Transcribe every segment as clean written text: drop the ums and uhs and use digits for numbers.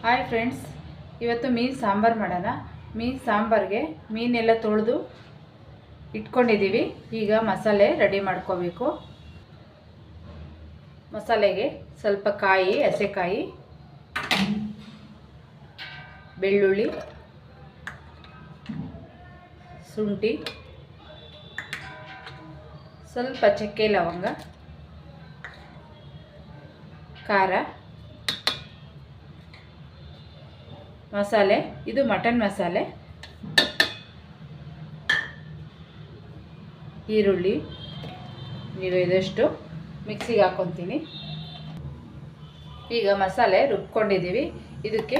Hi friends, ಇವತ್ತು ಮೀನು ಸಾಂಬಾರು ಮಾಡೋಣ. ಮೀನು ಸಾಂಬಾರಿಗೆ ಮೀನೆಲ್ಲ ತೊಳೆದು ಇಟ್ಕೊಂಡಿದ್ದೀವಿ. ಈಗ ಮಸಾಲೆ ರೆಡಿ ಮಾಡ್ಕೋಬೇಕು. ಮಸಾಲೆಗೆ ಸ್ವಲ್ಪ ಕಾಯಿ, ಹಸೆಕಾಯಿ, ಬೆಳ್ಳುಳ್ಳಿ, ಶುಂಠಿ, ಸ್ವಲ್ಪ ಚಕ್ಕೆ ಲವಂಗ, ಖಾರ, ಮಸಾಲೆ. ಇದು ಮಟನ್ ಮಸಾಲೆ. ಈರುಳ್ಳಿ ನೀವು ಇದಷ್ಟು ಮಿಕ್ಸಿಗೆ ಹಾಕ್ಕೊತೀನಿ. ಈಗ ಮಸಾಲೆ ರುಬ್ಕೊಂಡಿದ್ದೀವಿ. ಇದಕ್ಕೆ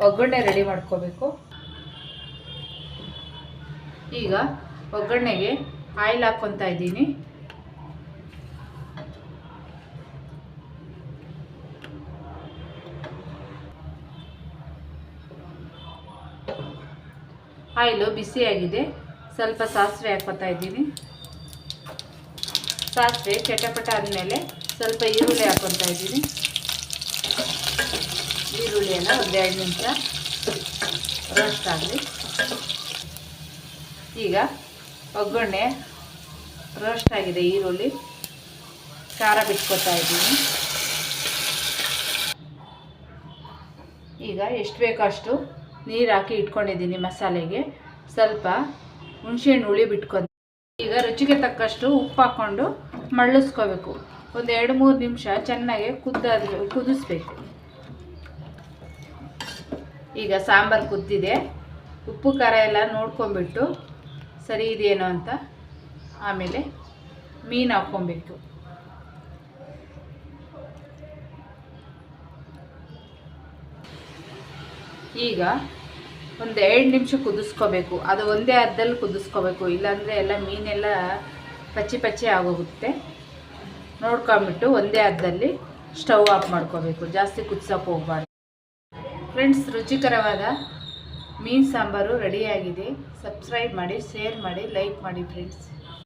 ಒಗ್ಗರಣೆ ರೆಡಿ ಮಾಡ್ಕೋಬೇಕು. ಈಗ ಒಗ್ಗರಣೆಗೆ ಆಯಿಲ್ ಹಾಕ್ಕೊತಾ ಇದ್ದೀನಿ. ಆಯಿಲು ಬಿಸಿಯಾಗಿದೆ. ಸ್ವಲ್ಪ ಸಾಸಿವೆ ಹಾಕ್ಕೊತಾ ಇದ್ದೀನಿ. ಸಾಸಿವೆ ಚಟಪಟ ಆದಮೇಲೆ ಸ್ವಲ್ಪ ಈರುಳ್ಳಿ ಹಾಕ್ಕೊತಾ ಇದ್ದೀನಿ. ಈರುಳ್ಳಿಯನ್ನು ಒಂದು 2 ನಿಮಿಷ ರೋಸ್ಟ್ ಆಗಲಿ. ಈಗ ಒಗ್ಗರಣೆ ರೋಸ್ಟ್ ಆಗಿದೆ. ಈರುಳ್ಳಿ, ಖಾರ ಬಿಟ್ಕೊತಾ ಇದ್ದೀನಿ. ಈಗ ಎಷ್ಟು ಬೇಕೋ ಅಷ್ಟು ನೀರು ಹಾಕಿ ಇಟ್ಕೊಂಡಿದ್ದೀನಿ. ಮಸಾಲೆಗೆ ಸ್ವಲ್ಪ ಹುಣಸೆಹಣ್ಣು ಹುಳಿ ಬಿಟ್ಕೊಂಡು ಈಗ ರುಚಿಗೆ ತಕ್ಕಷ್ಟು ಉಪ್ಪು ಹಾಕ್ಕೊಂಡು ಮಳ್ಳಿಸ್ಕೋಬೇಕು. ಒಂದು 2-3 ನಿಮಿಷ ಚೆನ್ನಾಗಿ ಕುದಿಸ್ಬೇಕು. ಈಗ ಸಾಂಬಾರು ಕುದ್ದಿದೆ. ಉಪ್ಪು ಖಾರ ಎಲ್ಲ ನೋಡ್ಕೊಂಬಿಟ್ಟು ಸರಿ ಇದೆಯೇನೋ ಅಂತ ಆಮೇಲೆ ಮೀನು ಹಾಕ್ಕೊಬೇಕು. ಈಗ ಒಂದು 2 ನಿಮಿಷ ಕುದಿಸ್ಕೋಬೇಕು. ಅದು ಒಂದೇ ಅರ್ಧದಲ್ಲಿ ಕುದಿಸ್ಕೋಬೇಕು, ಇಲ್ಲಾಂದರೆ ಎಲ್ಲ ಮೀನೆಲ್ಲ ಪಚ್ಚಿ ಆಗೋಗುತ್ತೆ. ನೋಡ್ಕೊಂಬಿಟ್ಟು ಒಂದೇ ಅರ್ಧದಲ್ಲಿ ಸ್ಟವ್ ಆಫ್ ಮಾಡ್ಕೋಬೇಕು. ಜಾಸ್ತಿ ಕುದಿಸೋಕೆ ಹೋಗಬಾರ್ದು. ಫ್ರೆಂಡ್ಸ್, ರುಚಿಕರವಾದ ಮೀನು ಸಾಂಬಾರು ರೆಡಿಯಾಗಿದೆ. ಸಬ್ಸ್ಕ್ರೈಬ್ ಮಾಡಿ, ಶೇರ್ ಮಾಡಿ, ಲೈಕ್ ಮಾಡಿ ಫ್ರೆಂಡ್ಸ್.